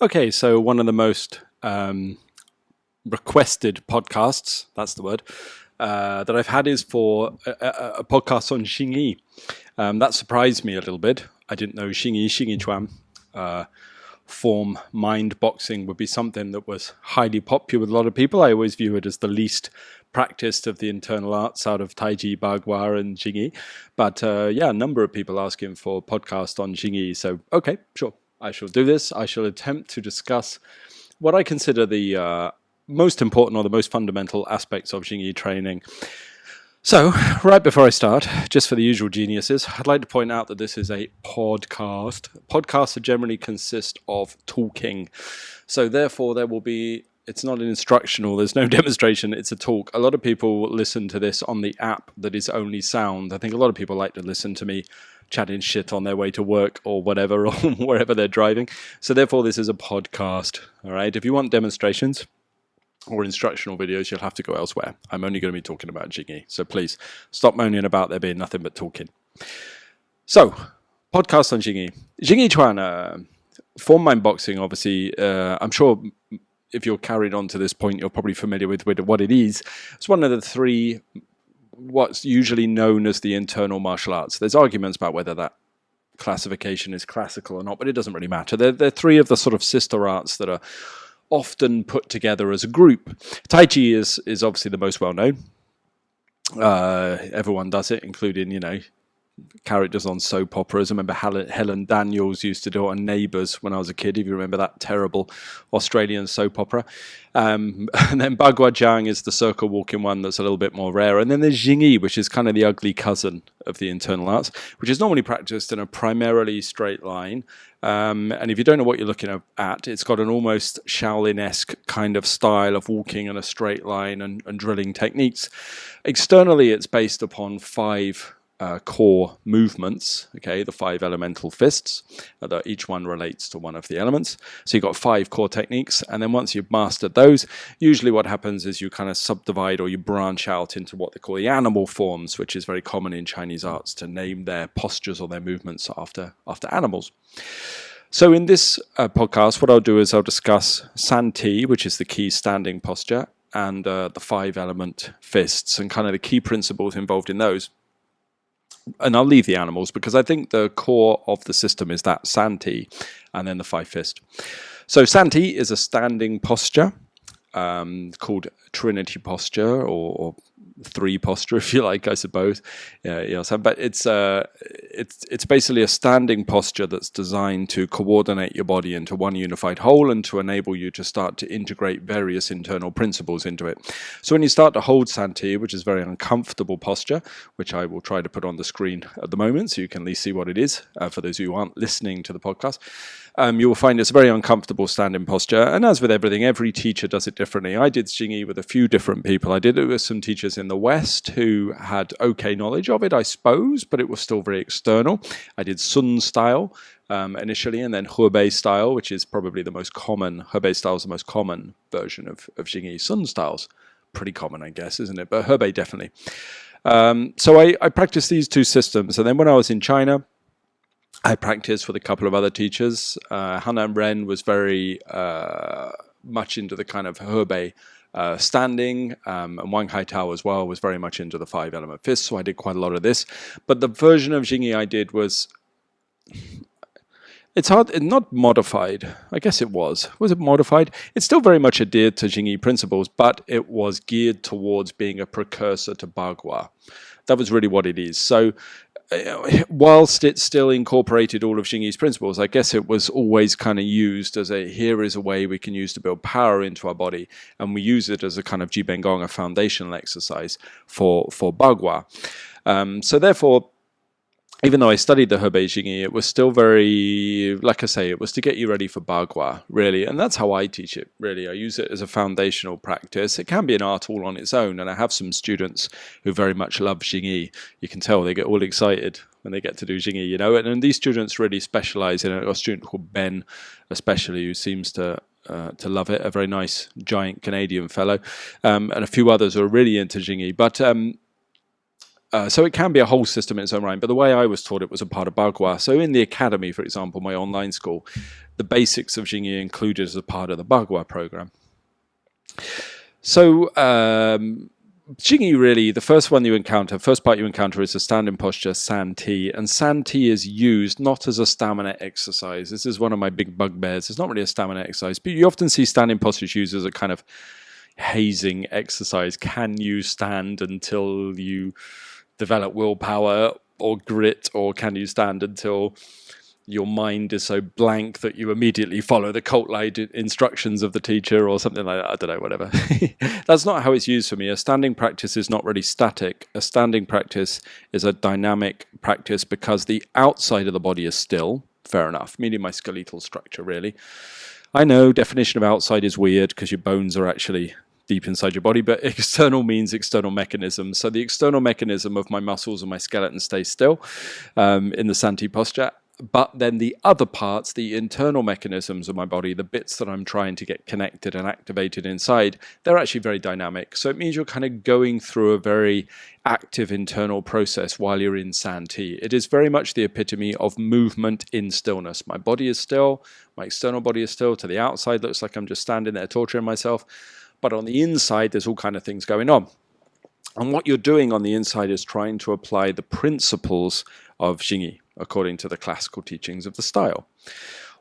Okay, so one of the most requested podcasts, that's the word, that I've had is for a podcast on Xingyi. That surprised me a little bit. I didn't know Xingyiquan form mind boxing would be something that was highly popular with a lot of people. I always view it as the least practiced of the internal arts out of Taiji, Bagua, and Xingyi. But yeah, a number of people asking for a podcast on Xingyi. So, okay, sure. I shall do this. I shall attempt to discuss what I consider the most important or the most fundamental aspects of Xingyi training. So, right before I start, just for the usual geniuses, I'd like to point out that this is a podcast. Podcasts generally consist of talking. So therefore, there will be, it's not an instructional, there's no demonstration, it's a talk. A lot of people listen to this on the app that is only sound. I think a lot of people like to listen to me chatting shit on their way to work or whatever, or wherever they're driving. So therefore, this is a podcast. All right. If you want demonstrations or instructional videos, you'll have to go elsewhere. I'm only going to be talking about Xingyi. So please stop moaning about there being nothing but talking. So, podcast on Xingyi. Xingyiquan, form mind boxing, obviously, I'm sure if you're carried on to this point, you're probably familiar with what it is. It's one of the three what's usually known as the internal martial arts. There's arguments about whether that classification is classical or not, but it doesn't really matter. They're three of the sort of sister arts that are often put together as a group. Tai Chi is obviously the most well-known. Everyone does it, including, you know, characters on soap operas. I remember Helen Daniels used to do it on Neighbours when I was a kid, if you remember that terrible Australian soap opera. And then Bagua Jiang is the circle walking one that's a little bit more rare. And then there's Xingyi, which is kind of the ugly cousin of the internal arts, which is normally practiced in a primarily straight line. And if you don't know what you're looking at, it's got an almost Shaolin-esque kind of style of walking in a straight line and drilling techniques. Externally, it's based upon five core movements, okay, the five elemental fists, that each one relates to one of the elements. So you've got five core techniques, and then once you've mastered those, usually what happens is you kind of subdivide or you branch out into what they call the animal forms, which is very common in Chinese arts to name their postures or their movements after animals. So in this podcast, what I'll do is I'll discuss San Ti, which is the key standing posture, and the five element fists, and kind of the key principles involved in those. And I'll leave the animals because I think the core of the system is that San Ti and then the five fist. So San Ti is a standing posture called Trinity posture or three posture, if you like, I suppose. But it's basically a standing posture that's designed to coordinate your body into one unified whole and to enable you to start to integrate various internal principles into it. So when you start to hold San Ti, which is a very uncomfortable posture, which I will try to put on the screen at the moment so you can at least see what it is for those who aren't listening to the podcast, you will find it's a very uncomfortable standing posture. And as with everything, every teacher does it differently. I did Xingyi with a few different people. I did it with some teachers in the West who had okay knowledge of it, I suppose, but it was still very external. I did Sun style initially, and then Hebei style, which is probably the most common. Hebei style is the most common version of Xingyi. Sun style's pretty common, I guess, isn't it? But Hebei definitely. So I practiced these two systems. And then when I was in China, I practiced with a couple of other teachers. Hanan Ren was very much into the kind of Hebei standing, and Wang Haitao as well was very much into the five element fists, so I did quite a lot of this. But the version of Xingyi I did was, it's hard, not modified. I guess it was. Was it modified? It's still very much adhered to Xingyi principles, but it was geared towards being a precursor to Bagua. That was really what it is. So whilst it still incorporated all of Xingyi's principles, I guess it was always kind of used as here is a way we can use to build power into our body, and we use it as a kind of Jiben Gong, a foundational exercise for Bagua. So therefore, even though I studied the Hebei Xingyi, it was still very, like I say, it was to get you ready for Bagua, really. And that's how I teach it, really. I use it as a foundational practice. It can be an art all on its own. And I have some students who very much love Xingyi. You can tell they get all excited when they get to do Xingyi, you know. And these students really specialize in it. A student called Ben, especially, who seems to love it, a very nice, giant Canadian fellow. And a few others who are really into Xingyi. But So it can be a whole system in its own right, but the way I was taught it was a part of Bagua. So in the academy, for example, my online school, the basics of Xingyi included as a part of the Bagua program. So Xingyi really, the first part you encounter is the standing posture, San Ti. And San Ti is used not as a stamina exercise. This is one of my big bugbears. It's not really a stamina exercise, but you often see standing postures used as a kind of hazing exercise. Can you stand until you develop willpower or grit, or can you stand until your mind is so blank that you immediately follow the cult-like instructions of the teacher or something like that? I don't know, whatever. That's not how it's used for me. A standing practice is not really static. A standing practice is a dynamic practice because the outside of the body is still, fair enough, meaning my skeletal structure, really. I know definition of outside is weird because your bones are actually deep inside your body, but external means external mechanisms. So the external mechanism of my muscles and my skeleton stays still in the Santi posture. But then the other parts, the internal mechanisms of my body, the bits that I'm trying to get connected and activated inside, they're actually very dynamic. So it means you're kind of going through a very active internal process while you're in Santi. It is very much the epitome of movement in stillness. My body is still, my external body is still. To the outside, looks like I'm just standing there torturing myself. But on the inside, there's all kind of things going on. And what you're doing on the inside is trying to apply the principles of Xingyi, according to the classical teachings of the style.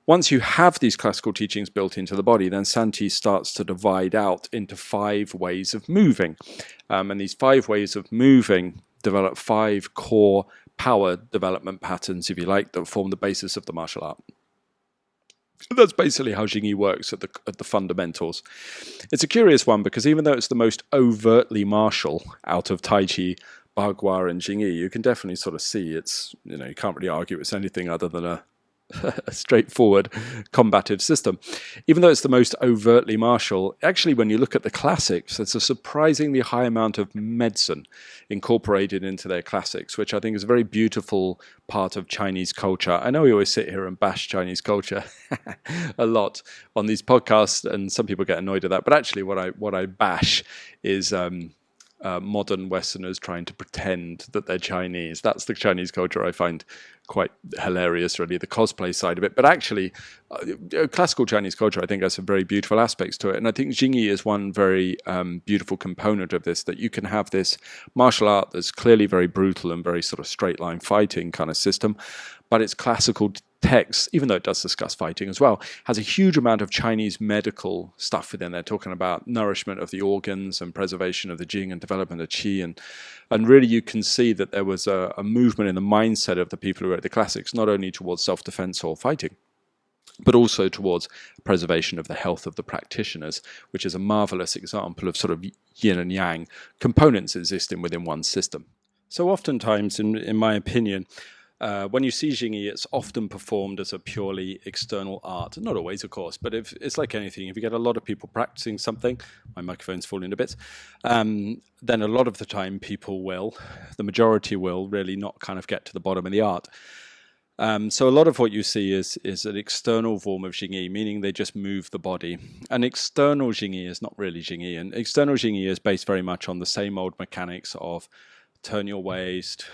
Once you have these classical teachings built into the body, then Santi starts to divide out into 5 ways of moving. And these 5 ways of moving develop 5 core power development patterns, if you like, that form the basis of the martial art. That's basically how Xingyi works at the fundamentals. It's a curious one because even though it's the most overtly martial out of Tai Chi, Bagua, and Xingyi, you can definitely sort of see it's, you can't really argue it's anything other than a straightforward combative system. Even though it's the most overtly martial, actually when you look at the classics, there's a surprisingly high amount of medicine incorporated into their classics, which I think is a very beautiful part of Chinese culture. I know we always sit here and bash Chinese culture a lot on these podcasts, and some people get annoyed at that, but actually what I bash is modern Westerners trying to pretend that they're Chinese. That's the Chinese culture I find quite hilarious, really, the cosplay side of it. But actually, classical Chinese culture, I think, has some very beautiful aspects to it. And I think Xingyi is one very beautiful component of this, that you can have this martial art that's clearly very brutal and very sort of straight line fighting kind of system, but it's classical text, even though it does discuss fighting as well, has a huge amount of Chinese medical stuff within there, talking about nourishment of the organs and preservation of the Jing and development of Qi. And really you can see that there was a movement in the mindset of the people who wrote the classics, not only towards self-defense or fighting, but also towards preservation of the health of the practitioners, which is a marvelous example of sort of yin and yang components existing within one system. So oftentimes, in my opinion, when you see Xingyi, it's often performed as a purely external art. Not always, of course, but if it's like anything. If you get a lot of people practicing something, my microphone's falling to bits, then a lot of the time the majority will really not kind of get to the bottom of the art. So a lot of what you see is an external form of Xingyi, meaning they just move the body. An external Xingyi is not really Xingyi, and external Xingyi is based very much on the same old mechanics of turn your waist,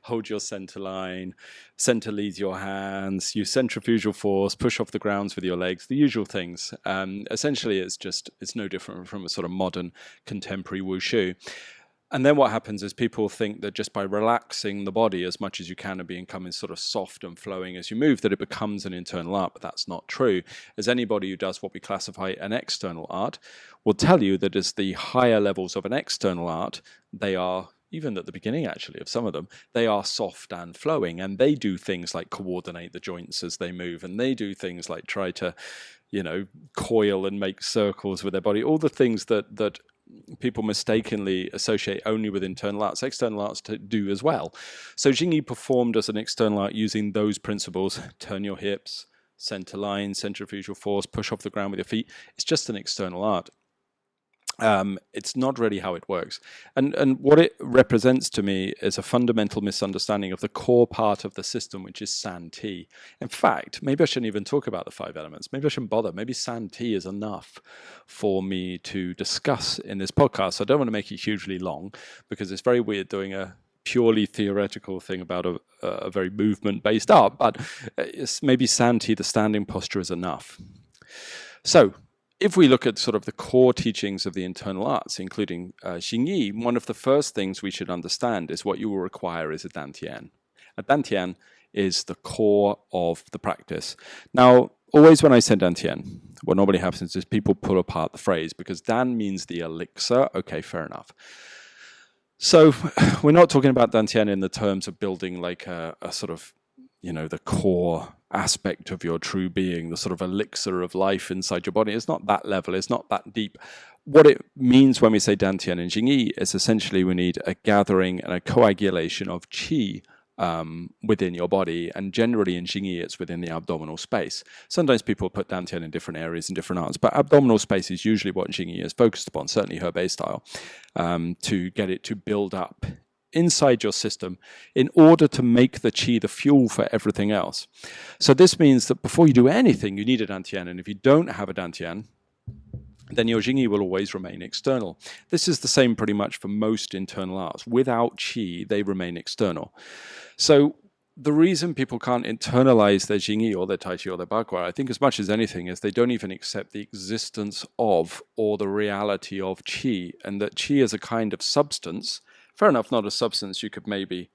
hold your center line, center leads your hands, use centrifugal force, push off the grounds with your legs, the usual things. Essentially, it's no different from a sort of modern contemporary wushu. And then what happens is people think that just by relaxing the body as much as you can and becoming sort of soft and flowing as you move, that it becomes an internal art, but that's not true. As anybody who does what we classify an external art will tell you that as the higher levels of an external art, they are, even at the beginning actually of some of them, they are soft and flowing, and they do things like coordinate the joints as they move, and they do things like try to, coil and make circles with their body, all the things that people mistakenly associate only with internal arts, external arts do as well. So Xingyi performed as an external art using those principles: turn your hips, center line, centrifugal force, push off the ground with your feet. It's just an external art. It's not really how it works. And what it represents to me is a fundamental misunderstanding of the core part of the system, which is san ti. In fact, maybe I shouldn't even talk about the 5 elements. Maybe I shouldn't bother. Maybe san ti is enough for me to discuss in this podcast. So I don't want to make it hugely long, because it's very weird doing a purely theoretical thing about a very movement-based art, but maybe san ti, the standing posture, is enough. So if we look at sort of the core teachings of the internal arts, including Xingyi, one of the first things we should understand is what you will require is a dantian. A dantian is the core of the practice. Now, always when I say dantian, what normally happens is people pull apart the phrase, because dan means the elixir. Okay, fair enough. So we're not talking about dantian in the terms of building like a sort of, the core aspect of your true being, the sort of elixir of life inside your body. It's not that level. It's not that deep. What it means when we say dantian and Xingyi is essentially we need a gathering and a coagulation of qi within your body, and generally in Xingyi it's within the abdominal space. Sometimes people put dantian in different areas in different arts, but abdominal space is usually what Xingyi is focused upon, certainly Hebei style, to get it to build up inside your system in order to make the qi the fuel for everything else. So this means that before you do anything, you need a dantian, and if you don't have a dantian, then your Xingyi will always remain external. This is the same pretty much for most internal arts. Without qi, they remain external. So the reason people can't internalize their Xingyi or their Tai Chi or their Bagua, I think as much as anything, is they don't even accept the existence of or the reality of qi, and that qi is a kind of substance. Fair enough, not a substance you could maybe,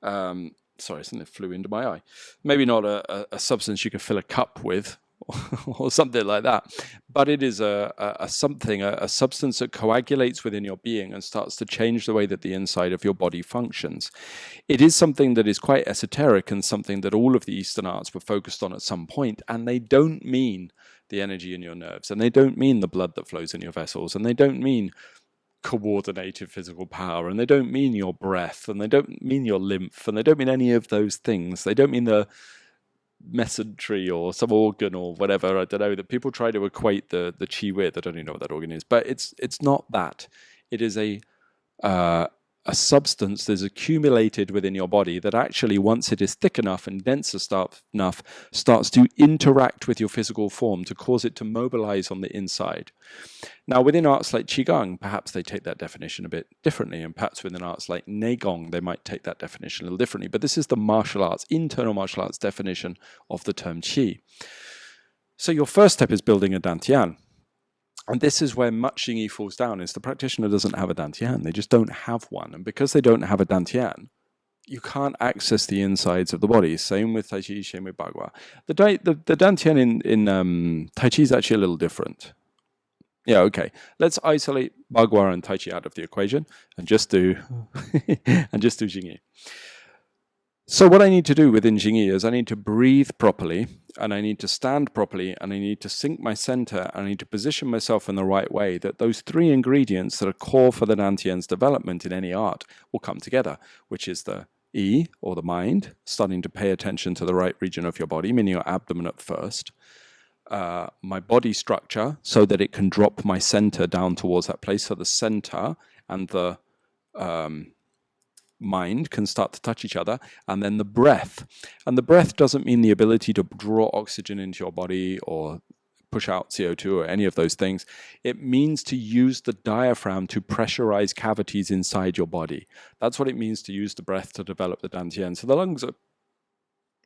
sorry, something flew into my eye. Maybe not a substance you could fill a cup with or something like that. But it is a substance that coagulates within your being and starts to change the way that the inside of your body functions. It is something that is quite esoteric and something that all of the Eastern arts were focused on at some point, and they don't mean the energy in your nerves, and they don't mean the blood that flows in your vessels, and they don't mean coordinated physical power, and they don't mean your breath, and they don't mean your lymph, and they don't mean any of those things. They don't mean the mesentery or some organ or whatever, I don't know, that people try to equate the qi with. I don't even know what that organ is, but it's not that. It is a substance that is accumulated within your body that actually, once it is thick enough and denser enough, starts to interact with your physical form to cause it to mobilize on the inside. Now, within arts like Qigong, perhaps they take that definition a bit differently, and perhaps within arts like Neigong, they might take that definition a little differently, but this is the martial arts, internal martial arts definition of the term qi. So your first step is building a dantian. And this is where much Xingyi falls down, is the practitioner doesn't have a dantian. They just don't have one. And because they don't have a dantian, you can't access the insides of the body. Same with Tai Chi, same with Bagua. The dantian in Tai Chi is actually a little different. Yeah, okay. Let's isolate Bagua and Tai Chi out of the equation and just do Xingyi. So what I need to do within Xingyi is I need to breathe properly, and I need to stand properly, and I need to sync my center, and I need to position myself in the right way, that those 3 ingredients that are core for the dantian's development in any art will come together, which is the E, or the mind, starting to pay attention to the right region of your body, meaning your abdomen at first. My body structure, so that it can drop my center down towards that place, so the center and the mind can start to touch each other, and then the breath. And the breath doesn't mean the ability to draw oxygen into your body or push out CO2 or any of those things. It means to use the diaphragm to pressurize cavities inside your body. That's what it means to use the breath to develop the dantian. So the lungs are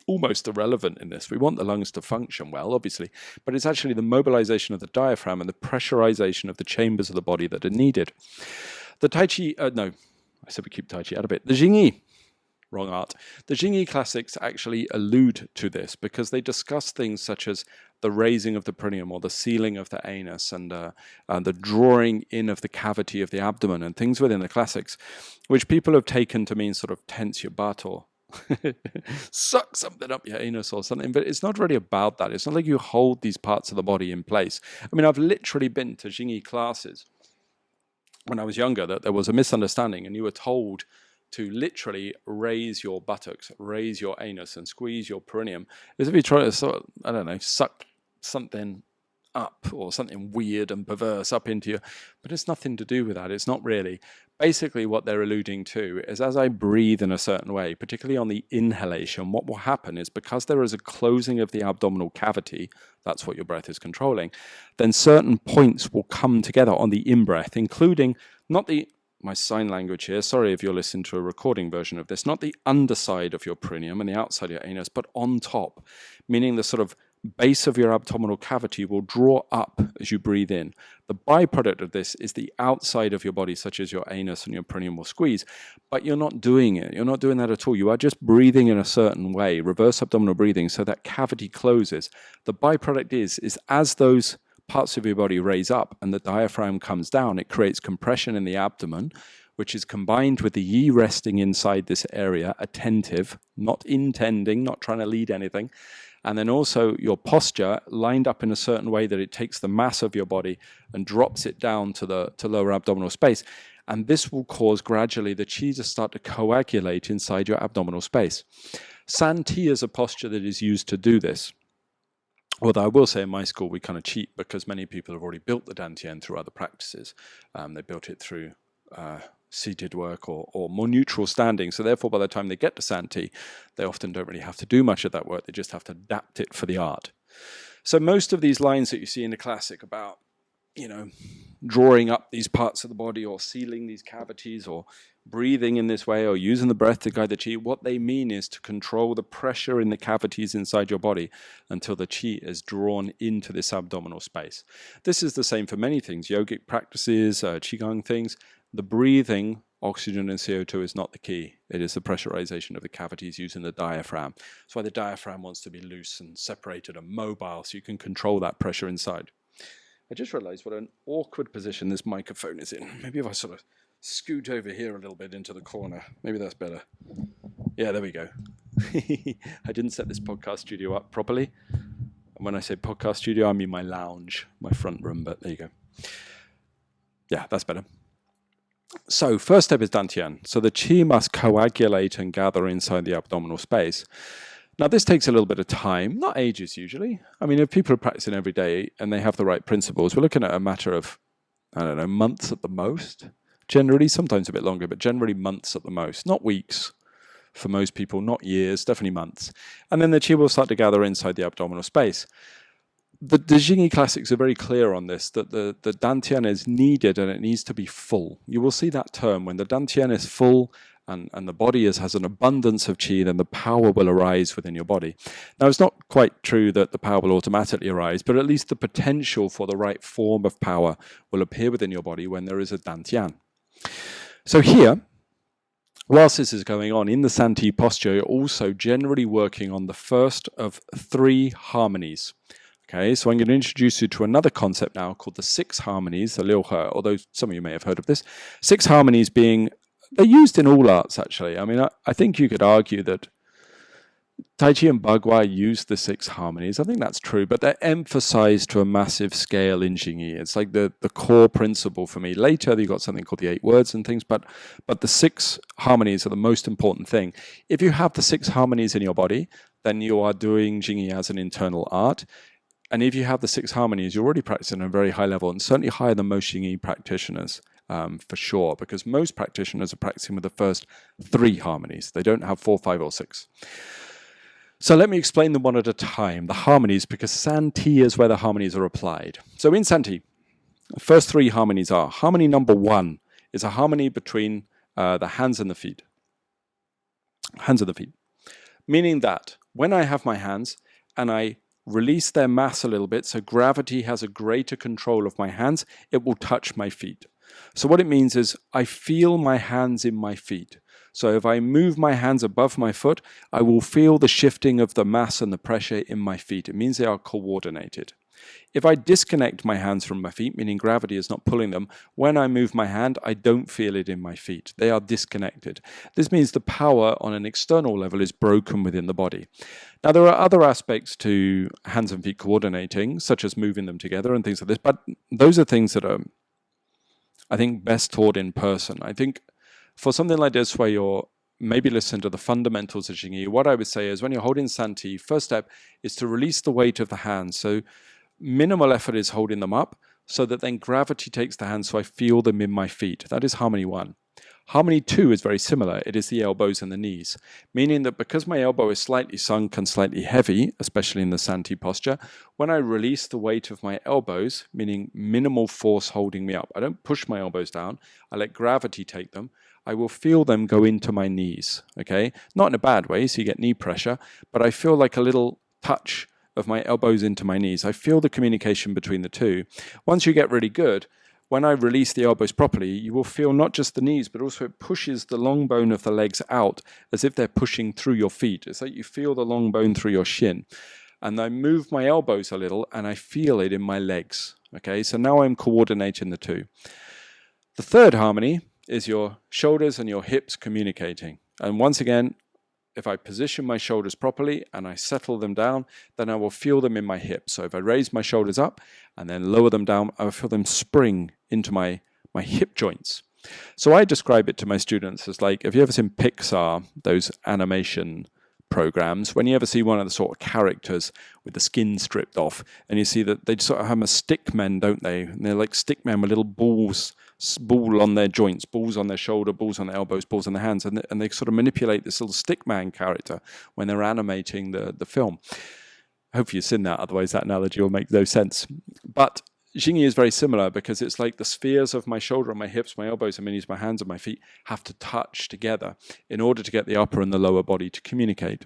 almost irrelevant in this. We want the lungs to function well, obviously, but it's actually the mobilization of the diaphragm and the pressurization of the chambers of the body that are needed. The Tai Chi, I said we keep Tai Chi out of it. The Xingyi, wrong art. The Xingyi classics actually allude to this, because they discuss things such as the raising of the perineum or the sealing of the anus, and the drawing in of the cavity of the abdomen, and things within the classics, which people have taken to mean sort of tense your butt or suck something up your anus or something, but it's not really about that. It's not like you hold these parts of the body in place. I mean, I've literally been to Xingyi classes when I was younger that there was a misunderstanding, and you were told to literally raise your buttocks, raise your anus, and squeeze your perineum, as if you try to sort of, I don't know, suck something up or something weird and perverse up into you. But it's nothing to do with that. It's not really. Basically, what they're alluding to is as I breathe in a certain way, particularly on the inhalation, what will happen is because there is a closing of the abdominal cavity, that's what your breath is controlling, then certain points will come together on the in-breath, including not the, my sign language here, sorry if you're listening to a recording version of this, not the underside of your perineum and the outside of your anus, but on top, meaning the sort of base of your abdominal cavity will draw up as you breathe in. The byproduct of this is the outside of your body, such as your anus and your perineum will squeeze, but you're not doing it. You're not doing that at all. You are just breathing in a certain way, reverse abdominal breathing, so that cavity closes. The byproduct is as those parts of your body raise up and the diaphragm comes down, it creates compression in the abdomen, which is combined with the yi resting inside this area, attentive, not intending, not trying to lead anything. And then also your posture lined up in a certain way that it takes the mass of your body and drops it down to lower abdominal space. And this will cause gradually the qi to start to coagulate inside your abdominal space. San Ti is a posture that is used to do this. Although I will say in my school we kind of cheat because many people have already built the dantian through other practices. They built it through seated work or more neutral standing. So therefore, by the time they get to San Ti, they often don't really have to do much of that work. They just have to adapt it for the art. So most of these lines that you see in the classic about, drawing up these parts of the body or sealing these cavities or breathing in this way or using the breath to guide the qi, what they mean is to control the pressure in the cavities inside your body until the qi is drawn into this abdominal space. This is the same for many things, yogic practices, qigong things. The breathing, oxygen and CO2 is not the key. It is the pressurization of the cavities using the diaphragm. That's why the diaphragm wants to be loose and separated and mobile so you can control that pressure inside. I just realized what an awkward position this microphone is in. Maybe if I sort of scoot over here a little bit into the corner, maybe that's better. Yeah, there we go. I didn't set this podcast studio up properly. And when I say podcast studio, I mean my lounge, my front room, but there you go. Yeah, that's better. So first step is dantian. So the qi must coagulate and gather inside the abdominal space. Now this takes a little bit of time, not ages usually. I mean, if people are practicing every day and they have the right principles, we're looking at a matter of, I don't know, months at the most. Generally, sometimes a bit longer, but generally months at the most, not weeks for most people, not years, definitely months. And then the qi will start to gather inside the abdominal space. The Xingyi classics are very clear on this, that the dantian is needed and it needs to be full. You will see that term, when the dantian is full and the body has an abundance of qi, then the power will arise within your body. Now, it's not quite true that the power will automatically arise, but at least the potential for the right form of power will appear within your body when there is a dantian. So here, whilst this is going on, in the San Ti posture, you're also generally working on the first of 3 harmonies. Okay, so I'm going to introduce you to another concept now called the Six Harmonies, the Liu He, although some of you may have heard of this. 6 harmonies being, they're used in all arts actually. I mean, I think you could argue that Tai Chi and Bagua use the 6 harmonies. I think that's true, but they're emphasized to a massive scale in Xingyi. It's like the core principle for me. Later, you've got something called the 8 words and things, but the 6 harmonies are the most important thing. If you have the 6 harmonies in your body, then you are doing Xingyi as an internal art. And if you have the 6 harmonies, you're already practicing at a very high level, and certainly higher than most Xingyi practitioners, for sure, because most practitioners are practicing with the first 3 harmonies. They don't have 4, 5, or 6. So let me explain them one at a time, the harmonies, because San Ti is where the harmonies are applied. So in San Ti, the first 3 harmonies are, harmony number 1 is a harmony between the hands and the feet. Hands and the feet. Meaning that when I have my hands and I release their mass a little bit, so gravity has a greater control of my hands, it will touch my feet. So what it means is I feel my hands in my feet. So if I move my hands above my foot, I will feel the shifting of the mass and the pressure in my feet. It means they are coordinated. If I disconnect my hands from my feet, meaning gravity is not pulling them, when I move my hand, I don't feel it in my feet. They are disconnected. This means the power on an external level is broken within the body. Now, there are other aspects to hands and feet coordinating, such as moving them together and things like this, but those are things that are, I think, best taught in person. I think for something like this where you're maybe listen to the fundamentals of Xingyi, what I would say is when you're holding San Ti, first step is to release the weight of the hands. So minimal effort is holding them up, so that then gravity takes the hands, so I feel them in my feet. That is harmony 1. Harmony 2 is very similar. It is the elbows and the knees, meaning that because my elbow is slightly sunk and slightly heavy, especially in the Santi posture, when I release the weight of my elbows, meaning minimal force holding me up, I don't push my elbows down, I let gravity take them, I will feel them go into my knees, okay? Not in a bad way, so you get knee pressure, but I feel like a little touch of my elbows into my knees. I feel the communication between the two. Once you get really good, when I release the elbows properly, you will feel not just the knees, but also it pushes the long bone of the legs out as if they're pushing through your feet. It's like you feel the long bone through your shin. And I move my elbows a little and I feel it in my legs. Okay, so now I'm coordinating the two. The third harmony is your shoulders and your hips communicating. And once again, if I position my shoulders properly and I settle them down, then I will feel them in my hips. So if I raise my shoulders up and then lower them down, I will feel them spring into my hip joints. So I describe it to my students as like, have you ever seen Pixar, those animation programs, when you ever see one of the sort of characters with the skin stripped off, and you see that they sort of have a stick men, don't they? And they're like stick men with little balls, ball on their joints, balls on their shoulder, balls on their elbows, balls on their hands, and they sort of manipulate this little stick man character when they're animating the film. Hopefully you've seen that, otherwise that analogy will make no sense. But Xingyi is very similar because it's like the spheres of my shoulder and my hips, my elbows, and my knees, my hands and my feet have to touch together in order to get the upper and the lower body to communicate.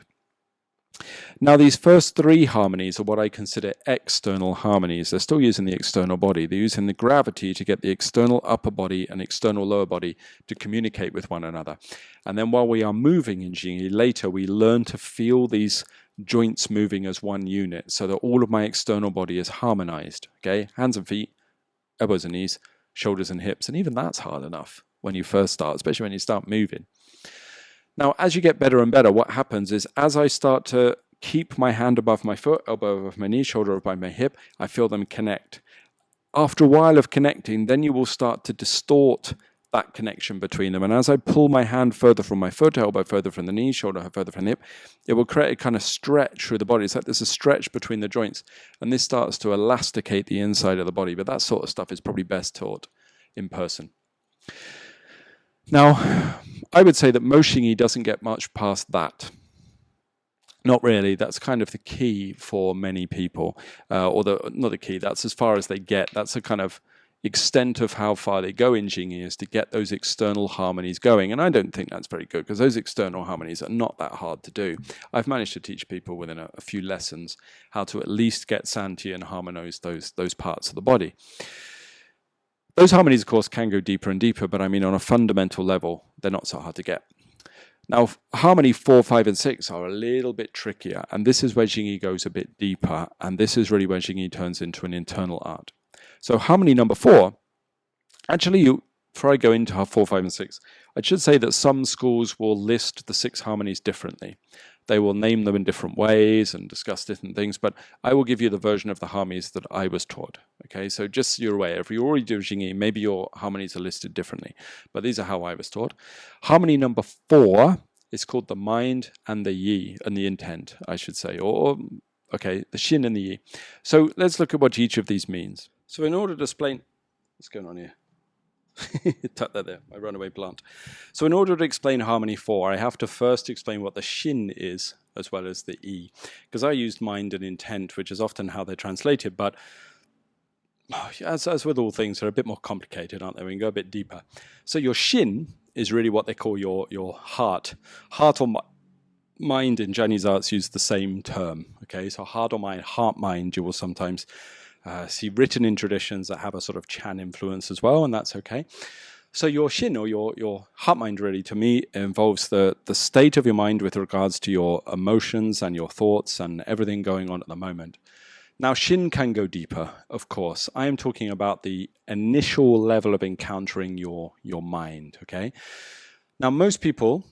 Now, these first 3 harmonies are what I consider external harmonies. They're still using the external body. They're using the gravity to get the external upper body and external lower body to communicate with one another. And then while we are moving in Xingyi, later we learn to feel these joints moving as one unit so that all of my external body is harmonized. Okay, hands and feet, elbows and knees, shoulders and hips. And even that's hard enough when you first start, especially when you start moving. Now, as you get better and better, what happens is as I start to keep my hand above my foot, elbow above my knee, shoulder above my hip, I feel them connect. After a while of connecting, then you will start to distort that connection between them. And as I pull my hand further from my foot, elbow further from the knee, shoulder further from the hip, it will create a kind of stretch through the body. It's like there's a stretch between the joints. And this starts to elasticate the inside of the body. But that sort of stuff is probably best taught in person. Now, I would say that most Xingyi doesn't get much past that. Not really. That's kind of the key for many people. Not the key, that's as far as they get. That's a kind of extent of how far they go in Xingyi, is to get those external harmonies going. And I don't think that's very good, because those external harmonies are not that hard to do. I've managed to teach people within a few lessons how to at least get Santi and harmonize those parts of the body. Those harmonies, of course, can go deeper and deeper, but I mean, on a fundamental level, they're not so hard to get. Now, harmony 4, 5, and 6 are a little bit trickier, and this is where Xingyi goes a bit deeper, and this is really where Xingyi turns into an internal art. So harmony number 4, actually, before I go into 4, 5, and 6, I should say that some schools will list the 6 harmonies differently. They will name them in different ways and discuss different things, but I will give you the version of the harmonies that I was taught. Okay, so just so you're aware, if you already do Xingyi, maybe your harmonies are listed differently, but these are how I was taught. Harmony number 4 is called the mind and the yi, and the intent, I should say, okay, the shin and the yi. So let's look at what each of these means. So in order to explain, what's going on here? Tuck that there, my runaway plant. So in order to explain harmony 4, I have to first explain what the shin is, as well as the yi. Because I used mind and intent, which is often how they're translated, but as with all things, they're a bit more complicated, aren't they? We can go a bit deeper. So your shin is really what they call your heart. Heart or mind in Chinese arts use the same term. Okay, so heart or mind, heart mind, you will sometimes see written in traditions that have a sort of Chan influence as well, and that's okay. So your shin, or your heart mind, really, to me, involves the state of your mind with regards to your emotions and your thoughts and everything going on at the moment. Now, shin can go deeper, of course. I am talking about the initial level of encountering your mind, okay? Now, most people,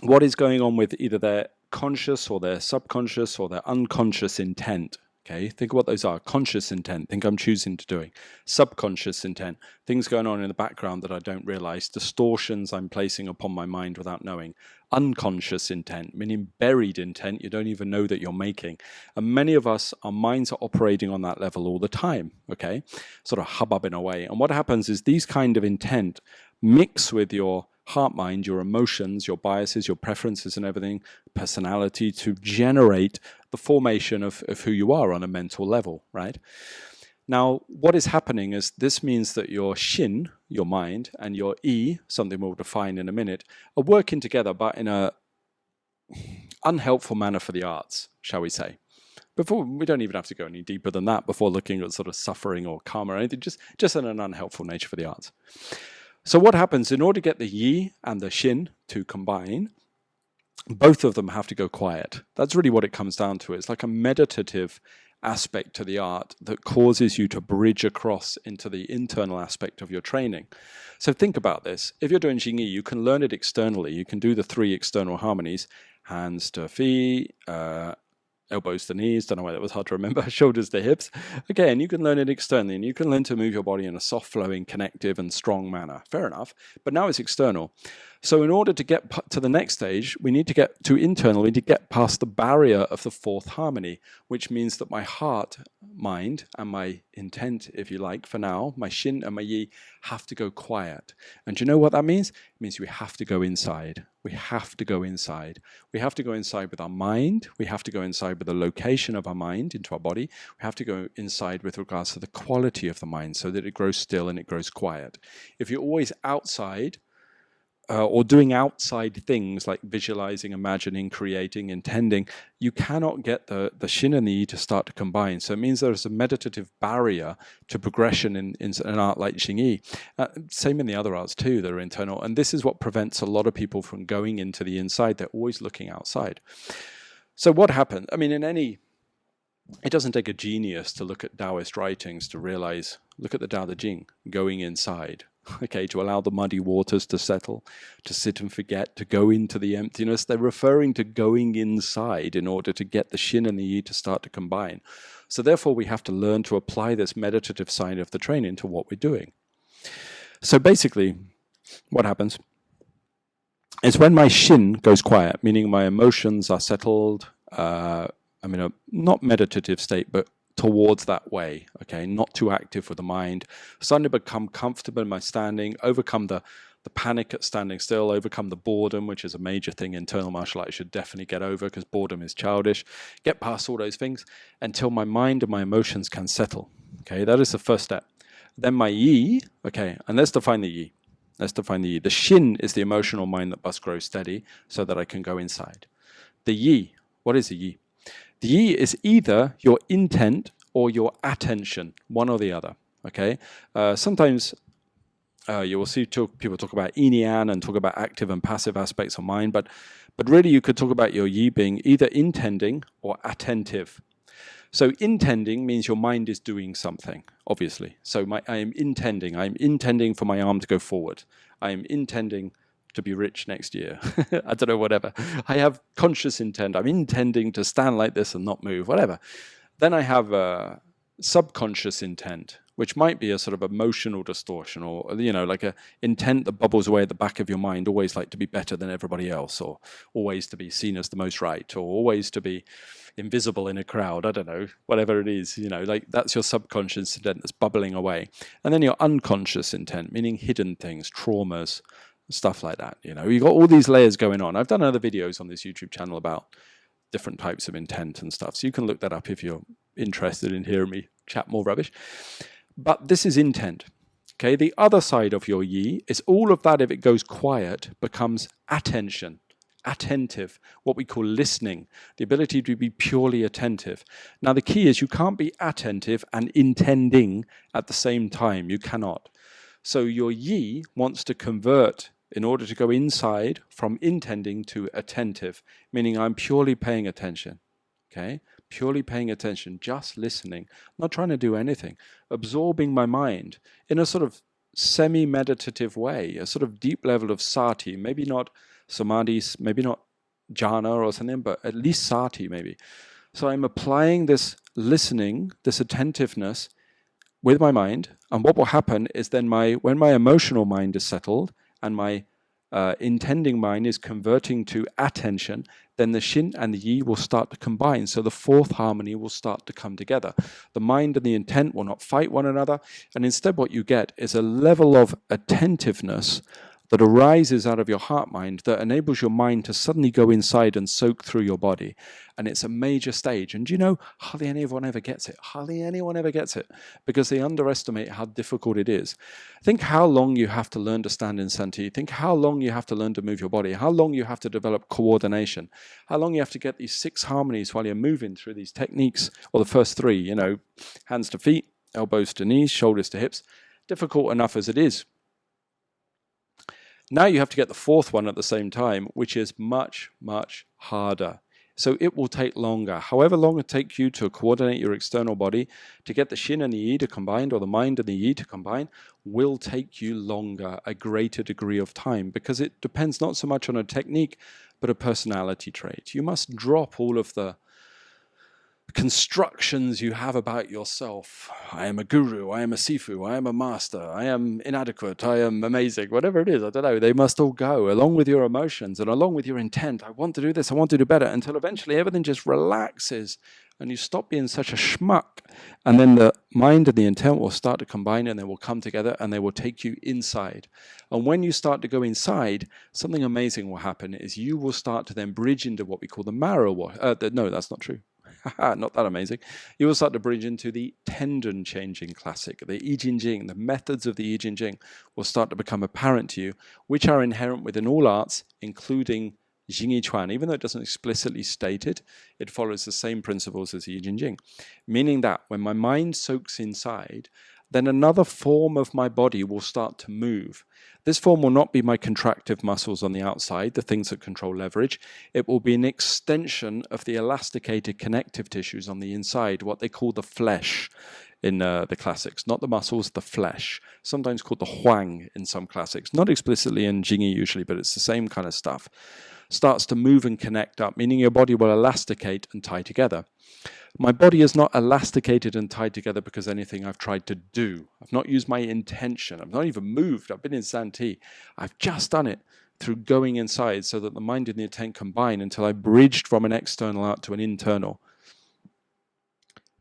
what is going on with either their conscious or their subconscious or their unconscious intent, Okay, think of what those are. Conscious intent, think I'm choosing to doing. Subconscious intent, things going on in the background that I don't realize. Distortions I'm placing upon my mind without knowing. Unconscious intent, meaning buried intent you don't even know that you're making. And many of us, our minds are operating on that level all the time, okay? Sort of hubbubbing away. And what happens is these kind of intent mix with your heart mind, your emotions, your biases, your preferences and everything, personality, to generate the formation of who you are on a mental level, right? Now, what is happening is this means that your shin, your mind, and your yi, something we'll define in a minute, are working together, but in a unhelpful manner for the arts, shall we say. Before, we don't even have to go any deeper than that before looking at sort of suffering or karma or anything, just in an unhelpful nature for the arts. So what happens, in order to get the yi and the shin to combine, both of them have to go quiet. That's really what it comes down to. It's like a meditative aspect to the art that causes you to bridge across into the internal aspect of your training. So think about this. If you're doing Xingyi, you can learn it externally. You can do the 3 external harmonies, hands to feet, elbows to knees, don't know why that was hard to remember, shoulders to hips. Again, you can learn it externally, and you can learn to move your body in a soft flowing, connective and strong manner. Fair enough. But now it's external. So in order to get to the next stage, we need to get to internal, we need to get past the barrier of the 4th harmony, which means that my heart, mind, and my intent, if you like, for now, my shin and my yi, have to go quiet. And do you know what that means? It means we have to go inside. We have to go inside. We have to go inside with our mind. We have to go inside with the location of our mind into our body. We have to go inside with regards to the quality of the mind so that it grows still and it grows quiet. If you're always outside, or doing outside things like visualizing, imagining, creating, intending, you cannot get the shin and the yi to start to combine. So it means there's a meditative barrier to progression in an art like Xingyi. Same in the other arts too that are internal. And this is what prevents a lot of people from going into the inside. They're always looking outside. So what happened? I mean, it doesn't take a genius to look at Taoist writings to realize, look at the Tao Te Ching, going inside. Okay, to allow the muddy waters to settle, to sit and forget, to go into the emptiness. They're referring to going inside in order to get the shin and the yi to start to combine. So therefore, we have to learn to apply this meditative side of the training to what we're doing. So basically, what happens is when my shin goes quiet, meaning my emotions are settled, I'm in a not meditative state, but towards that way, okay, not too active with the mind, suddenly become comfortable in my standing, overcome the panic at standing still, overcome the boredom, which is a major thing internal martial art I should definitely get over because boredom is childish, get past all those things until my mind and my emotions can settle, okay, that is the first step. Then my yi, okay, and let's define the yi. Let's define the yi. The shin is the emotional mind that must grow steady so that I can go inside. The yi, what is the yi? The yi is either your intent or your attention, one or the other, okay? Sometimes you will see people talk about yin and talk about active and passive aspects of mind, but really you could talk about your yi being either intending or attentive. So intending means your mind is doing something, obviously. So I am intending for my arm to go forward. I am intending to be rich next year. I don't know, whatever. I have conscious intent. I'm intending to stand like this and not move, whatever. Then I have a subconscious intent, which might be a sort of emotional distortion or, you know, like a intent that bubbles away at the back of your mind, always like to be better than everybody else, or always to be seen as the most right, or always to be invisible in a crowd. I don't know, whatever it is, you know, like that's your subconscious intent that's bubbling away. And then your unconscious intent, meaning hidden things, traumas, stuff like that. You know, you've got all these layers going on. I've done other videos on this YouTube channel about different types of intent and stuff, so you can look that up if you're interested in hearing me chat more rubbish. But this is intent. Okay, the other side of your yi is all of that, if it goes quiet, becomes attention, attentive, what we call listening, the ability to be purely attentive. Now the key is you can't be attentive and intending at the same time. You cannot. So your yi wants to convert in order to go inside from intending to attentive, meaning I'm purely paying attention, okay? Purely paying attention, just listening, not trying to do anything, absorbing my mind in a sort of semi-meditative way, a sort of deep level of sati, maybe not samadhi, maybe not jhana or something, but at least sati maybe. So I'm applying this listening, this attentiveness with my mind. And what will happen is then when my emotional mind is settled and my intending mind is converting to attention, then the Xin and the Yi will start to combine. So the fourth harmony will start to come together. The mind and the intent will not fight one another. And instead what you get is a level of attentiveness that arises out of your heart mind that enables your mind to suddenly go inside and soak through your body. And it's a major stage. And you know, hardly anyone ever gets it. Hardly anyone ever gets it because they underestimate how difficult it is. Think how long you have to learn to stand in Sati. Think how long you have to learn to move your body. How long you have to develop coordination. How long you have to get these 6 harmonies while you're moving through these techniques. Or the first 3, you know, hands to feet, elbows to knees, shoulders to hips. Difficult enough as it is. Now you have to get the 4th one at the same time, which is much, much harder. So it will take longer. However long it takes you to coordinate your external body, to get the Xin and the Yi to combine, or the mind and the Yi to combine, will take you longer, a greater degree of time, because it depends not so much on a technique, but a personality trait. You must drop all of the constructions you have about yourself. I am a guru, I am a sifu, I am a master, I am inadequate, I am amazing, whatever it is, I don't know. They must all go along with your emotions and along with your intent. I want to do this, I want to do better, until eventually everything just relaxes and you stop being such a schmuck. And then the mind and the intent will start to combine and they will come together and they will take you inside. And when you start to go inside, something amazing will happen is you will start to then bridge into what we call the marrow. No, that's not true. Not that amazing. You will start to bridge into the tendon changing classic, the I Ching Ching. The methods of the I Ching Ching will start to become apparent to you, which are inherent within all arts, including Xingyiquan. Even though it doesn't explicitly state it, it follows the same principles as the I Ching Ching. Meaning that when my mind soaks inside, then another form of my body will start to move. This form will not be my contractive muscles on the outside, the things that control leverage. It will be an extension of the elasticated connective tissues on the inside, what they call the flesh in the classics. Not the muscles, the flesh. Sometimes called the huang in some classics. Not explicitly in Jingyi usually, but it's the same kind of stuff. Starts to move and connect up, meaning your body will elasticate and tie together. My body is not elasticated and tied together because anything I've tried to do. I've not used my intention. I've not even moved. I've been in Sati. I've just done it through going inside so that the mind and the intent combine until I bridged from an external out to an internal.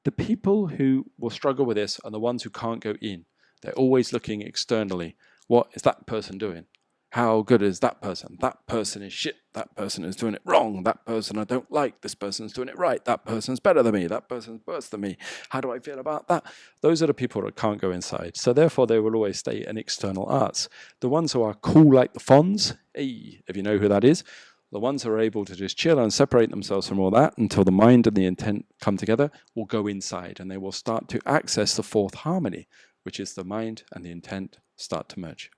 The people who will struggle with this are the ones who can't go in. They're always looking externally. What is that person doing? How good is that person? That person is shit. That person is doing it wrong. That person I don't like. This person's doing it right. That person's better than me. That person's worse than me. How do I feel about that? Those are the people that can't go inside. So therefore, they will always stay in external arts. The ones who are cool like the Fonz, hey, if you know who that is, the ones who are able to just chill and separate themselves from all that until the mind and the intent come together will go inside and they will start to access the 4th harmony, which is the mind and the intent start to merge.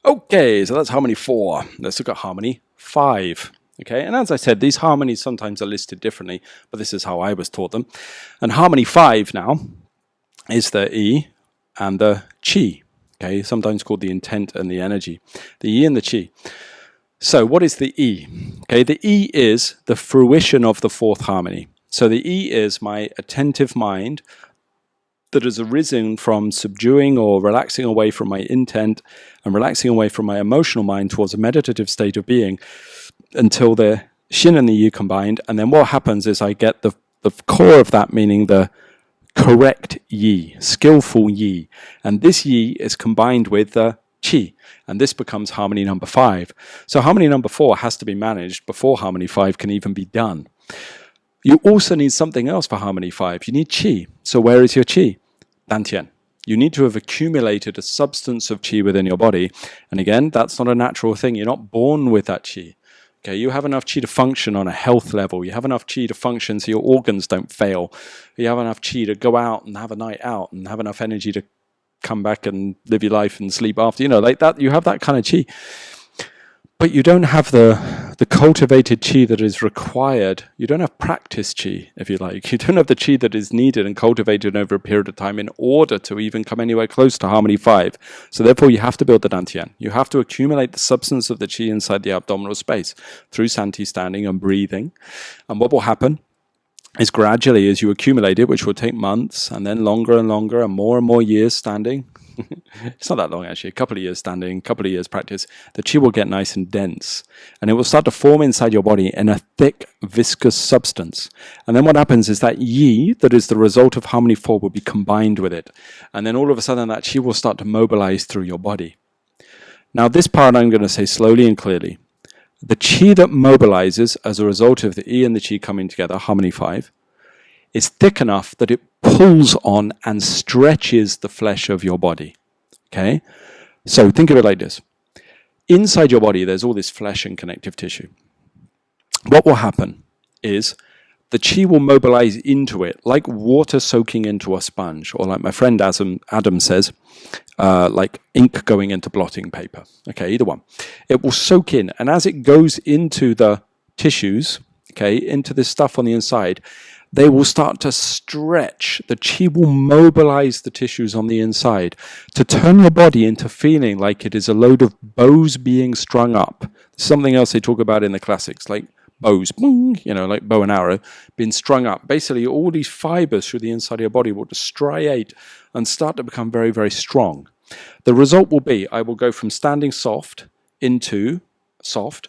Okay, so that's harmony 4. Let's look at harmony 5. Okay, and as I said, these harmonies sometimes are listed differently, but this is how I was taught them. And harmony 5 now is the I and the Qi. Okay, sometimes called the intent and the energy. The I and the Qi. So what is the I? Okay, the I is the fruition of the 4th harmony. So the I is my attentive mind that has arisen from subduing or relaxing away from my intent and relaxing away from my emotional mind towards a meditative state of being until the Xin and the Yi combined. And then what happens is I get the core of that, meaning the correct Yi, skillful Yi. And this Yi is combined with the Qi. And this becomes harmony number 5. So harmony number 4 has to be managed before harmony 5 can even be done. You also need something else for harmony 5. You need Qi. So where is your Qi? Dan Tian. You need to have accumulated a substance of Qi within your body. And again, that's not a natural thing. You're not born with that Qi. Okay, you have enough Qi to function on a health level. You have enough Qi to function so your organs don't fail. You have enough Qi to go out and have a night out and have enough energy to come back and live your life and sleep after. You know, like that. You have that kind of Qi. But you don't have the cultivated Qi that is required. You don't have practice Qi, if you like. You don't have the Qi that is needed and cultivated over a period of time in order to even come anywhere close to harmony 5. So therefore, you have to build the dantian. You have to accumulate the substance of the Qi inside the abdominal space through Sati standing and breathing. And what will happen is gradually, as you accumulate it, which will take months and then longer and longer and more years standing. It's not that long, actually. A couple of years standing, a couple of years practice. The qi will get nice and dense, and it will start to form inside your body in a thick, viscous substance. And then what happens is that yi, that is the result of harmony 4, will be combined with it. And then all of a sudden, that qi will start to mobilize through your body. Now, this part I'm going to say slowly and clearly. The qi that mobilizes as a result of the yi and the qi coming together, harmony 5, is thick enough that it pulls on and stretches the flesh of your body. Okay? So think of it like this. Inside your body, there's all this flesh and connective tissue. What will happen is the qi will mobilize into it like water soaking into a sponge, or like my friend Adam says, like ink going into blotting paper. Okay, either one. It will soak in, and as it goes into the tissues, okay, into this stuff on the inside, they will start to stretch. The qi will mobilize the tissues on the inside to turn your body into feeling like it is a load of bows being strung up. Something else they talk about in the classics, like bows, you know, like bow and arrow, being strung up. Basically, all these fibers through the inside of your body will just striate and start to become very, very strong. The result will be, I will go from standing soft into soft,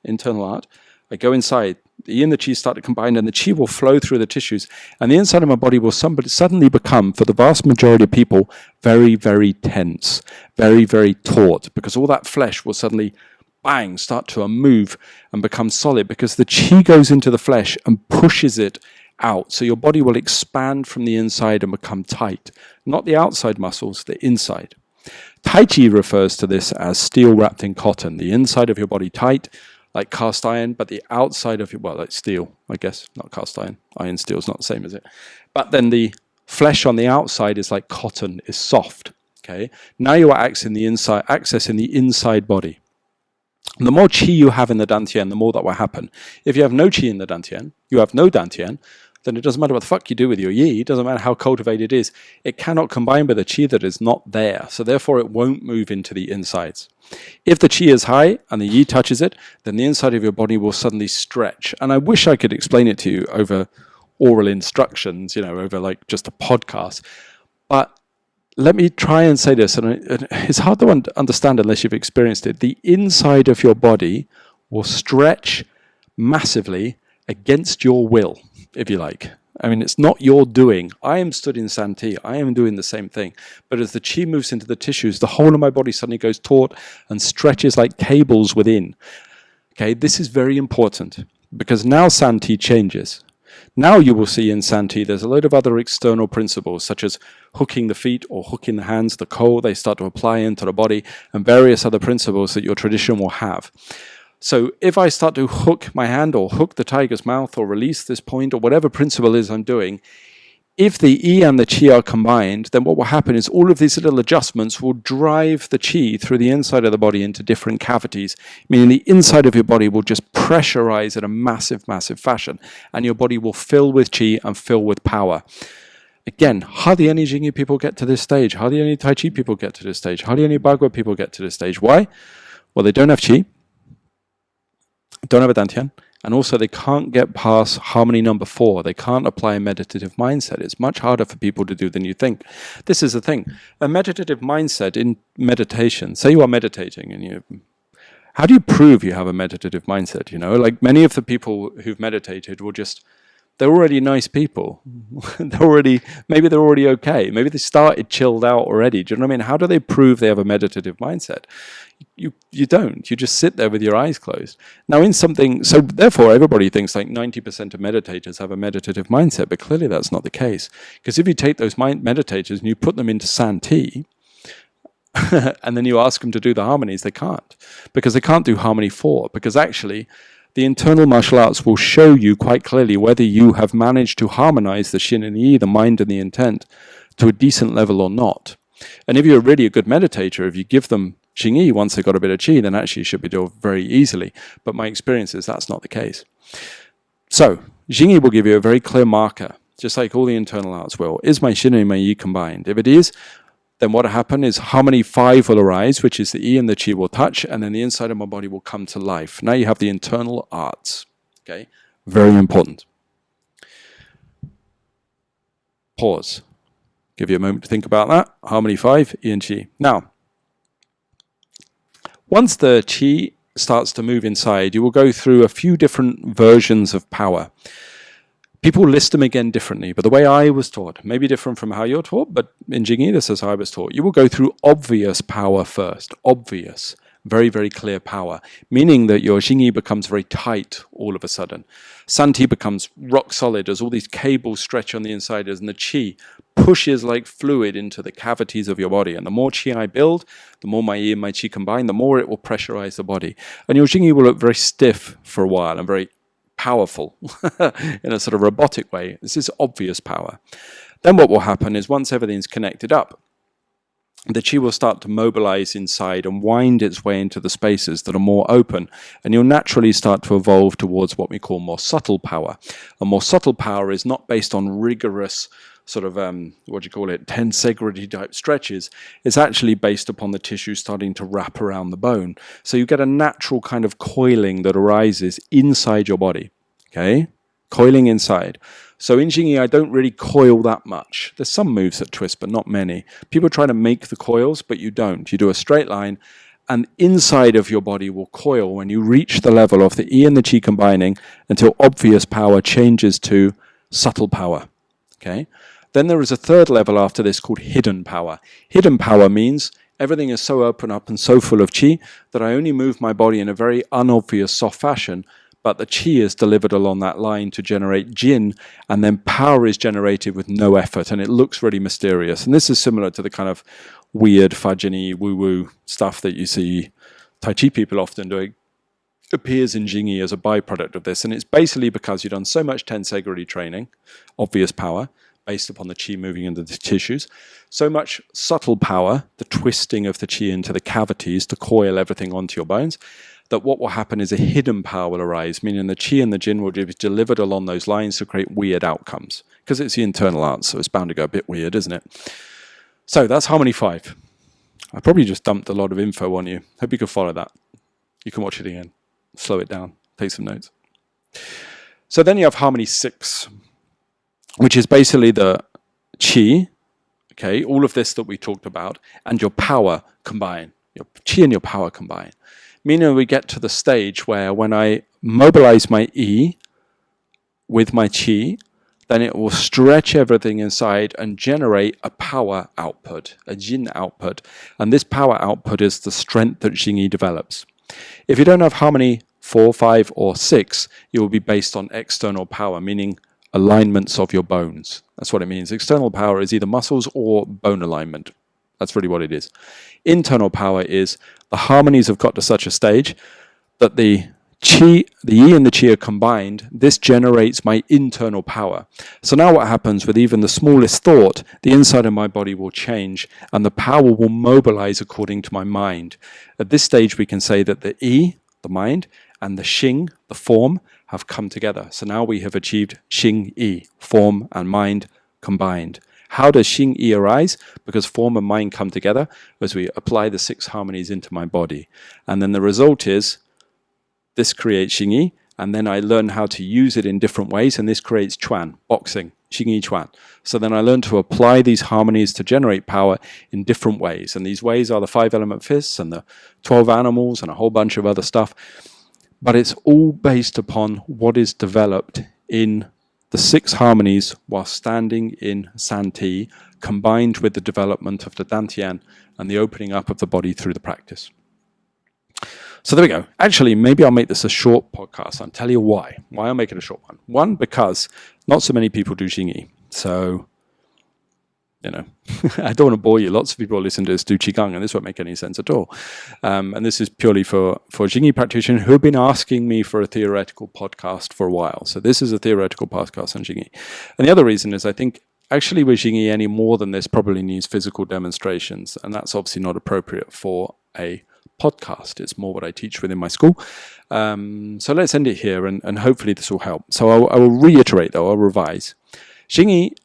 internal art. I go inside, the yin and the qi start to combine, and the qi will flow through the tissues, and the inside of my body will suddenly become, for the vast majority of people, very, very tense, very, very taut, because all that flesh will suddenly, bang, start to move and become solid, because the qi goes into the flesh and pushes it out. So your body will expand from the inside and become tight. Not the outside muscles, the inside. Tai Chi refers to this as steel wrapped in cotton. The inside of your body tight, like cast iron, but the outside of your, well, like steel, I guess, not cast iron. Iron, steel is not the same, is it? But then the flesh on the outside is like cotton, is soft. Okay. Now you are accessing the inside body. And the more qi you have in the dantian, the more that will happen. If you have no qi in the dantian, you have no dantian, then it doesn't matter what the fuck you do with your yi, it doesn't matter how cultivated it is, it cannot combine with a qi that is not there, so therefore it won't move into the insides. If the qi is high and the yi touches it, then the inside of your body will suddenly stretch. And I wish I could explain it to you over oral instructions, you know, over like just a podcast, but let me try and say this, and it's hard to understand unless you've experienced it. The inside of your body will stretch massively against your will, if you like. I mean, it's not your doing. I am stood in Santi. I am doing the same thing. But as the qi moves into the tissues, the whole of my body suddenly goes taut and stretches like cables within. Okay, this is very important because now Santi changes. Now you will see in Santi there's a load of other external principles such as hooking the feet or hooking the hands, the ko, they start to apply into the body, and various other principles that your tradition will have. So if I start to hook my hand or hook the tiger's mouth or release this point or whatever principle is I'm doing, if the yi and the qi are combined, then what will happen is all of these little adjustments will drive the qi through the inside of the body into different cavities, meaning the inside of your body will just pressurize in a massive, massive fashion, and your body will fill with qi and fill with power. Again, hardly any Xingyi people get to this stage, hardly any Tai Chi people get to this stage, hardly any Bagua people get to this stage. Why? Well, they don't have qi, don't have a dantian, and also they can't get past harmony number 4. They can't apply a meditative mindset. It's much harder for people to do than you think. This is the thing. A meditative mindset in meditation, say you are meditating and how do you prove you have a meditative mindset? You know, like many of the people who've meditated will just, they're already nice people. Maybe they're already okay. Maybe they started chilled out already. Do you know what I mean? How do they prove they have a meditative mindset? You don't. You just sit there with your eyes closed. Now in something, so therefore everybody thinks like 90% of meditators have a meditative mindset, but clearly that's not the case. Because if you take those meditators and you put them into Santi, and then you ask them to do the harmonies, they can't. Because they can't do harmony 4. Because actually, the internal martial arts will show you quite clearly whether you have managed to harmonize the Shin and the Yi, the mind and the intent, to a decent level or not. And if you're really a good meditator, if you give them Xingyi once they've got a bit of qi, then actually you should be doing very easily. But my experience is that's not the case. So, Xingyi will give you a very clear marker, just like all the internal arts will. Is my Shin and my Yi combined? If it is, then what will happen is harmony 5 will arise, which is the Yi and the qi will touch, and then the inside of my body will come to life. Now you have the internal arts. Okay, very important. Pause. Give you a moment to think about that. Harmony 5, E and Qi. Now, once the Qi starts to move inside, you will go through a few different versions of power. People list them again differently, but the way I was taught, maybe different from how you're taught, but in Xingyi, this is how I was taught. You will go through obvious power first. Obvious. Very, very clear power, meaning that your Xingyi becomes very tight all of a sudden. Santi becomes rock solid as all these cables stretch on the inside, and the Qi pushes like fluid into the cavities of your body. And the more Qi I build, the more my Yi and my Qi combine, the more it will pressurize the body. And your Xingyi will look very stiff for a while and very powerful in a sort of robotic way. This is obvious power. Then what will happen is once everything's connected up, the Qi will start to mobilize inside and wind its way into the spaces that are more open, and you'll naturally start to evolve towards what we call more subtle power. A more subtle power is not based on rigorous sort of, tensegrity type stretches. It's actually based upon the tissue starting to wrap around the bone. So you get a natural kind of coiling that arises inside your body, okay? Coiling inside. So in Xingyi, I don't really coil that much. There's some moves that twist, but not many. People try to make the coils, but you don't. You do a straight line, and inside of your body will coil when you reach the level of the E and the Qi combining until obvious power changes to subtle power. Okay? Then there is a third level after this called hidden power. Hidden power means everything is so open up and so full of Qi that I only move my body in a very unobvious, soft fashion, but the Qi is delivered along that line to generate Jin, and then power is generated with no effort, and it looks really mysterious. And this is similar to the kind of weird, fudgy, woo-woo stuff that you see Tai Chi people often doing. Appears in Xingyi as a byproduct of this, and it's basically because you've done so much tensegrity training, obvious power, based upon the Qi moving into the tissues, so much subtle power, the twisting of the Qi into the cavities to coil everything onto your bones, that what will happen is a hidden power will arise, meaning the Qi and the Jin will be delivered along those lines to create weird outcomes. Because it's the internal art, so it's bound to go a bit weird, isn't it? So that's Harmony 5. I probably just dumped a lot of info on you. Hope you can follow that. You can watch it again. Slow it down. Take some notes. So then you have Harmony 6, which is basically the Qi, okay, all of this that we talked about, and your power combine. Your Qi and your power combine. Meaning we get to the stage where when I mobilize my E with my Qi, then it will stretch everything inside and generate a power output, a Jin output. And this power output is the strength that Xingyi develops. If you don't have Harmony 4, 5, or 6, you will be based on external power, meaning alignments of your bones. That's what it means. External power is either muscles or bone alignment. That's really what it is. Internal power is the harmonies have got to such a stage that the Qi, the Yi and the Qi are combined. This generates my internal power. So now what happens with even the smallest thought, the inside of my body will change and the power will mobilize according to my mind. At this stage, we can say that the E, the mind, and the Xing, the form, have come together. So now we have achieved Xing-Yi, form and mind combined. How does Xing-Yi arise? Because form and mind come together as we apply the 6 harmonies into my body. And then the result is this creates Xing-Yi, and then I learn how to use it in different ways, and this creates Chuan, boxing, Xing-Yi Chuan. So then I learn to apply these harmonies to generate power in different ways. And these ways are the 5-element fists and the 12 animals and a whole bunch of other stuff. But it's all based upon what is developed in the 6 harmonies while standing in Santi, combined with the development of the dantian and the opening up of the body through the practice. So there we go. Actually, maybe I'll make this a short podcast. I'll tell you why. Why I'll make it a short one. One, because not so many people do Xingyi. So, you know, I don't want to bore you. Lots of people listen to this do Qigong, and this won't make any sense at all. And this is purely for Xingyi practitioners who have been asking me for a theoretical podcast for a while. So this is a theoretical podcast on Xingyi. And the other reason is I think actually with Xingyi, any more than this probably needs physical demonstrations. And that's obviously not appropriate for a podcast. It's more what I teach within my school. So let's end it here, and hopefully this will help. So I will reiterate, though, I'll revise. Xingyi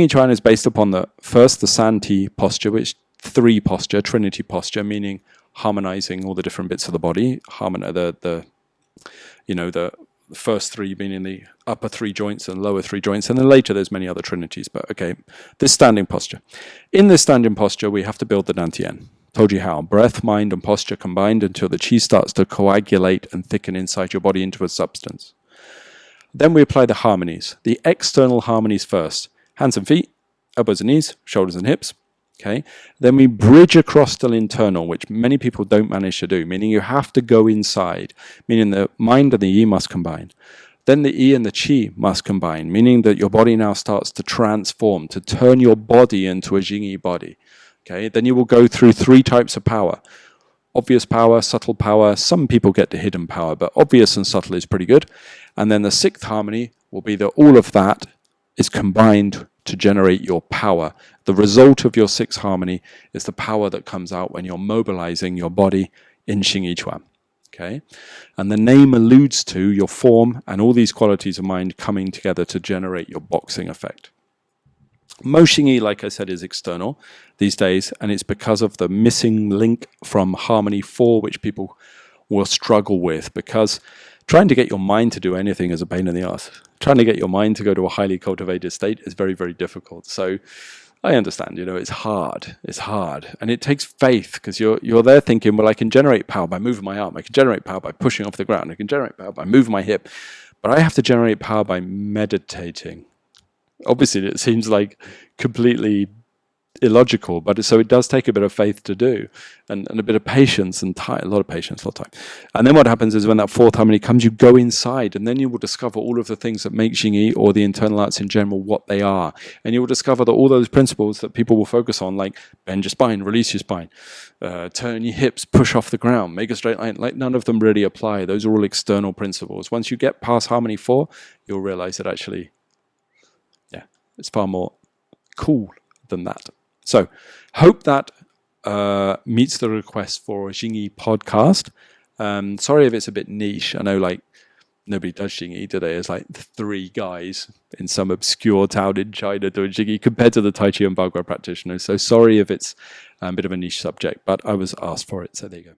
Chuan is based upon the Santi posture, which 3 posture, Trinity posture, meaning harmonizing all the different bits of the body, the the first three being in the upper three joints and lower three joints, and then later there's many other trinities. But okay, this standing posture. In this standing posture, we have to build the dantian. Told you how. Breath, mind, and posture combined until the chi starts to coagulate and thicken inside your body into a substance. Then we apply the harmonies. The external harmonies first. Hands and feet, elbows and knees, shoulders and hips. Okay. Then we bridge across to the internal, which many people don't manage to do, meaning you have to go inside, meaning the mind and the yi must combine. Then the yi and the qi must combine, meaning that your body now starts to transform, to turn your body into a Xingyi body. Okay, then you will go through three types of power. Obvious power, subtle power. Some people get to hidden power, but obvious and subtle is pretty good. And then the sixth harmony will be that all of that is combined to generate your power. The result of your sixth harmony is the power that comes out when you're mobilizing your body in Xingyiquan. Okay, and the name alludes to your form and all these qualities of mind coming together to generate your boxing effect. Most Xingyi, like I said, is external these days, and it's because of the missing link from Harmony 4, which people will struggle with, because trying to get your mind to do anything is a pain in the ass. Trying to get your mind to go to a highly cultivated state is very, very difficult. So I understand, it's hard. It's hard. And it takes faith, because you're there thinking, well, I can generate power by moving my arm. I can generate power by pushing off the ground. I can generate power by moving my hip. But I have to generate power by meditating. Obviously, it seems like completely illogical, but so it does take a bit of faith to do, and a bit of patience and time, a lot of patience, a lot of time. And then what happens is when that fourth harmony comes, you go inside, and then you will discover all of the things that make Xingyi or the internal arts in general what they are. And you will discover that all those principles that people will focus on, like bend your spine, release your spine, turn your hips, push off the ground, make a straight line, like none of them really apply. Those are all external principles. Once you get past harmony 4, you'll realize that actually, it's far more cool than that. So, hope that meets the request for a Xingyi podcast. Sorry if it's a bit niche. I know, like, nobody does Xingyi today. It's like 3 guys in some obscure town in China doing Xingyi compared to the Tai Chi and Bagua practitioners. So sorry if it's a bit of a niche subject, but I was asked for it. So there you go.